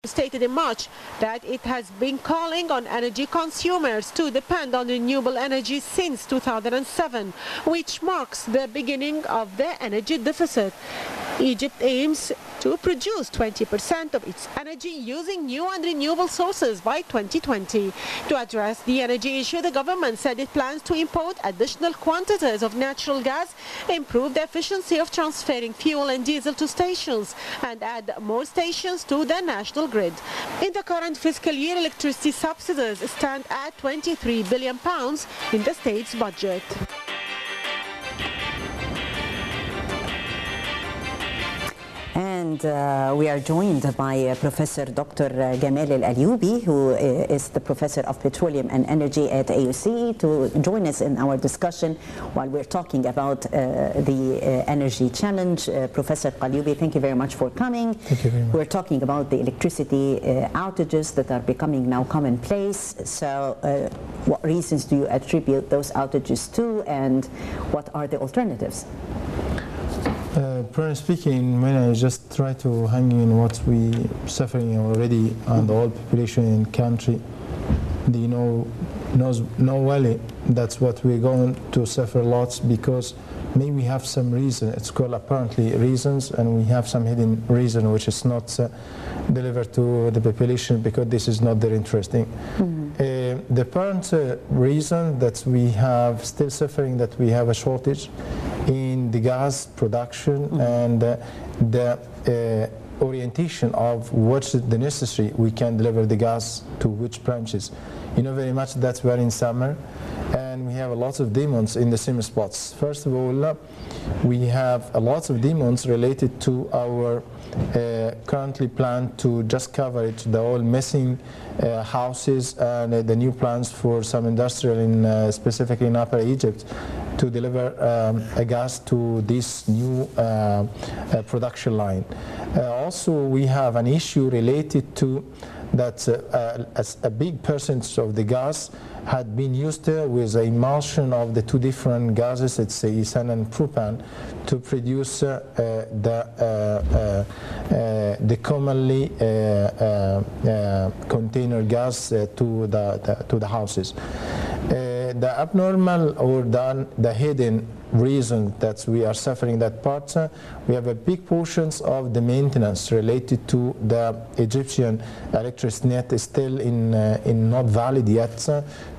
stated in March that it has been calling on energy consumers to depend on renewable energy since 2007, which marks the beginning of the energy deficit. Egypt aims to produce 20% of its energy using new and renewable sources by 2020. To address the energy issue, the government said it plans to import additional quantities of natural gas, improve the efficiency of transferring fuel and diesel to stations, and add more stations to the national grid. In the current fiscal year, electricity subsidies stand at £23 billion in the state's budget. And we are joined by Professor Dr. Gamal Al-Alyoubi, who is the Professor of Petroleum and Energy at AUC, to join us in our discussion while we're talking about the energy challenge. Professor Alyoubi, thank you very much for coming. Thank you very much. We're talking about the electricity outages that are becoming now commonplace. So what reasons do you attribute those outages to, and what are the alternatives? Currently speaking, when I just try to hang in what we suffering already, and the whole population in country, they know well that's what we're going to suffer lots, because maybe we have some reason. It's called apparently reasons, and we have some hidden reason which is not delivered to the population because this is not their interesting. The apparent reason that we have still suffering, that we have a shortage in the gas production and the orientation of what's the necessary we can deliver the gas to which branches. You know very much that we're in summer and we have a lot of demands in the same spots. First of all, we have a lot of demands related to our currently plan to just coverage the whole missing houses and the new plans for some industrial in specifically in Upper Egypt to deliver a gas to this new production line. Also, we have an issue related to that a big percentage of the gas had been used with an emulsion of the two different gases, it's ethane and propane, to produce the commonly container gas to the houses. The abnormal or the hidden reason that we are suffering that part, we have a big portions of the maintenance related to the Egyptian electricity net is still in not valid yet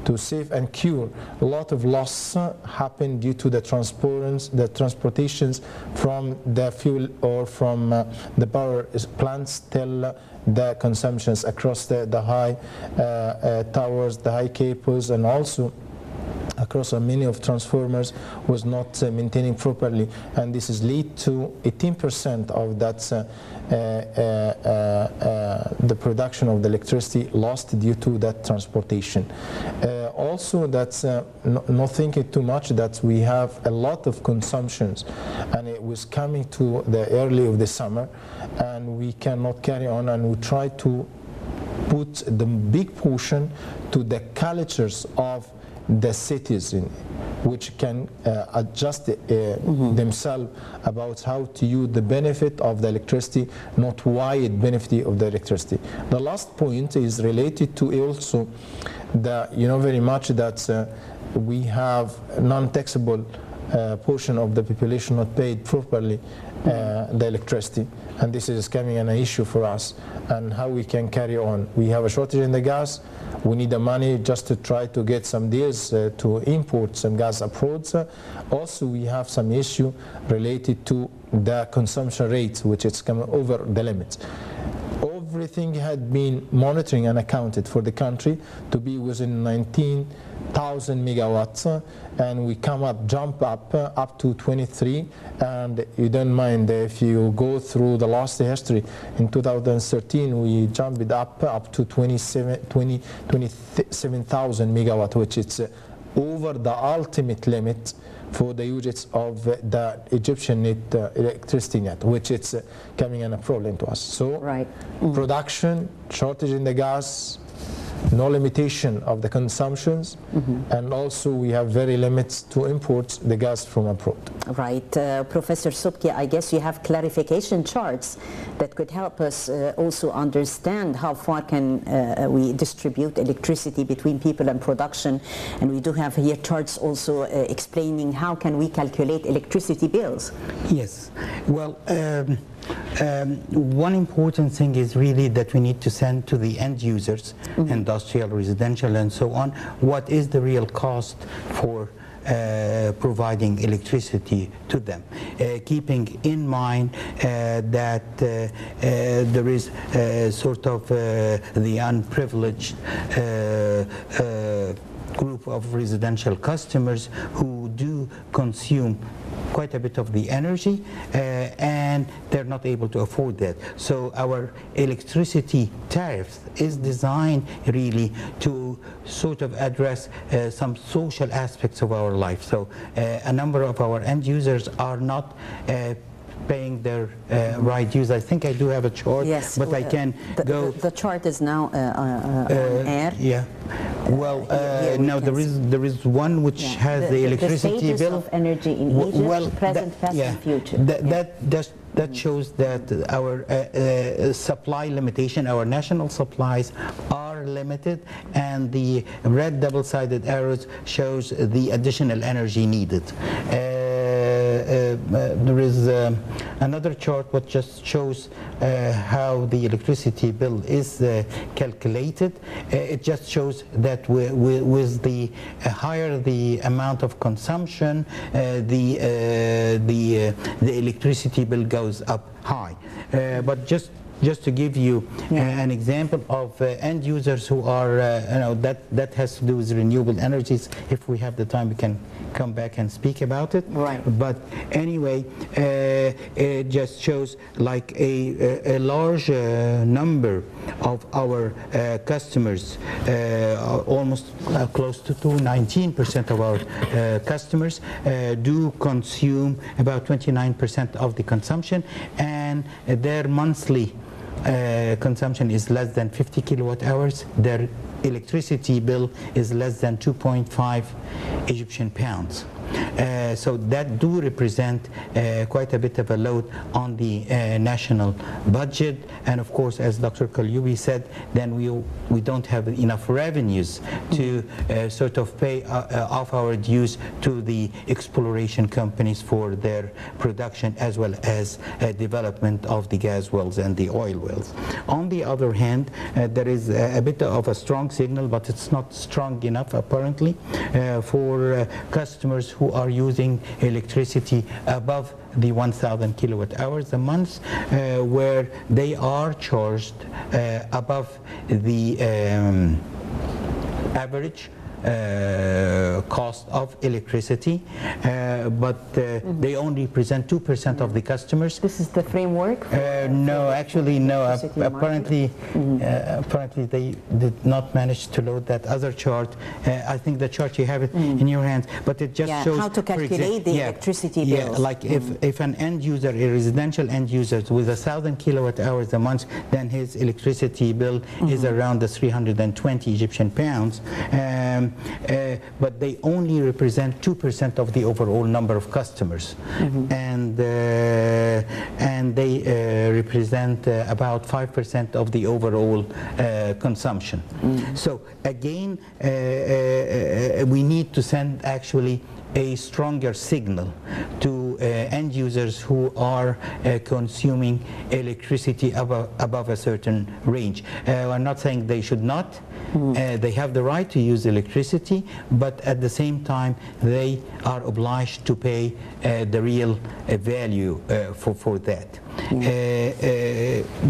to save and cure. A lot of loss happened due to the transportations from the fuel or from the power plants till the consumptions across the high towers, the high cables, and also across many of transformers was not maintaining properly, and this is lead to 18% of that the production of the electricity lost due to that transportation. Also, that's not thinking too much that we have a lot of consumptions, and it was coming to the early of the summer, and we cannot carry on, and we try to put the big portion to the cultures of the cities which can adjust themselves about how to use the benefit of the electricity, not wide benefit of the electricity. The last point is related to also the, you know very much that we have non-taxable portion of the population not paid properly the electricity, and this is becoming an issue for us, and how we can carry on. We have a shortage in the gas. We need the money just to try to get some deals to import some gas abroad. Also, we have some issue related to the consumption rate, which is coming over the limit. Everything had been monitoring and accounted for the country to be within 19,000 megawatts, and we jump up to 23, and you don't mind if you go through the last history. In 2013 we jumped up to 27,000 megawatt, which is over the ultimate limit for the usage of the Egyptian electricity net, which is coming in a problem to us. So production, shortage in the gas, no limitation of the consumptions, and also we have very limits to import the gas from abroad. Right. Professor Elsopky, I guess you have clarification charts that could help us also understand how far can we distribute electricity between people and production, and we do have here charts also explaining how can we calculate electricity bills. Yes. Well, one important thing is really that we need to send to the end users, industrial, residential, and so on, what is the real cost for providing electricity to them, keeping in mind that there is sort of the unprivileged group of residential customers who do consume quite a bit of the energy and they're not able to afford that. So our electricity tariff is designed really to sort of address some social aspects of our life. So a number of our end users are not paying their right use. I think I do have a chart, yes, but I can go. The chart is now on air. Yeah. Well, now there is one which has the electricity the status bill of energy in Egypt, present, past, and future. That shows that our supply limitation, our national supplies are limited, and the red double-sided arrows shows the additional energy needed. There is another chart which just shows how the electricity bill is calculated. It just shows that with the higher the amount of consumption, the electricity bill goes up high. But just to give you an example of end users who are, that has to do with renewable energies. If we have the time, we can come back and speak about it. Right. But anyway, it just shows like a large number of our customers, almost close to 19% of our customers do consume about 29% of the consumption, and their monthly consumption is less than 50 kilowatt hours. Their electricity bill is less than 2.5 Egyptian pounds. So that do represent quite a bit of a load on the national budget, and of course, as Dr. Kalyoubi said, then we don't have enough revenues to sort of pay off our dues to the exploration companies for their production, as well as development of the gas wells and the oil wells. On the other hand, there is a bit of a strong signal, but it's not strong enough apparently for customers who are using electricity above the 1,000 kilowatt hours a month, where they are charged above the average cost of electricity, but they only represent 2% of the customers. This is the framework? No, actually no. Apparently they did not manage to load that other chart. I think the chart, you have it in your hands, but it just shows how to calculate the electricity bills. Like if an end user, a residential end user with 1,000 kilowatt hours a month, then his electricity bill is around the 320 Egyptian pounds. But they only represent 2% of the overall number of customers, and they represent about 5% of the overall consumption. So again, we need to send actually a stronger signal to end users who are consuming electricity above a certain range. I'm not saying they should not. They have the right to use electricity, but at the same time they are obliged to pay the real value for that.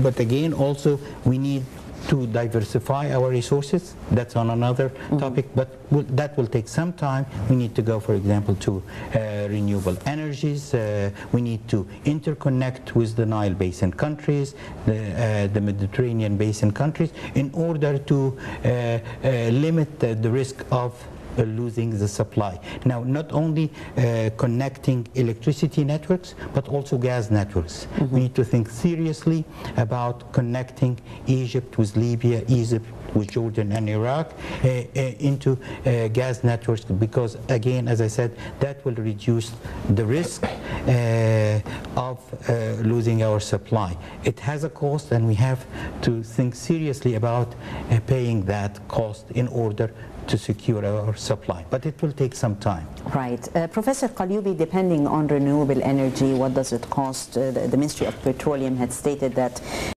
But again, also we need to diversify our resources. That's on another topic, but that will take some time. We need to go, for example, to renewable energies. We need to interconnect with the Nile Basin countries, the Mediterranean Basin countries, in order to limit the risk of losing the supply. Now, not only connecting electricity networks, but also gas networks. We need to think seriously about connecting Egypt with Libya, Egypt with Jordan and Iraq into gas networks, because again, as I said, that will reduce the risk of losing our supply. It has a cost, and we have to think seriously about paying that cost in order to secure our supply, but it will take some time. Right. Professor Qalyoubi, depending on renewable energy, what does it cost? The Ministry of Petroleum had stated that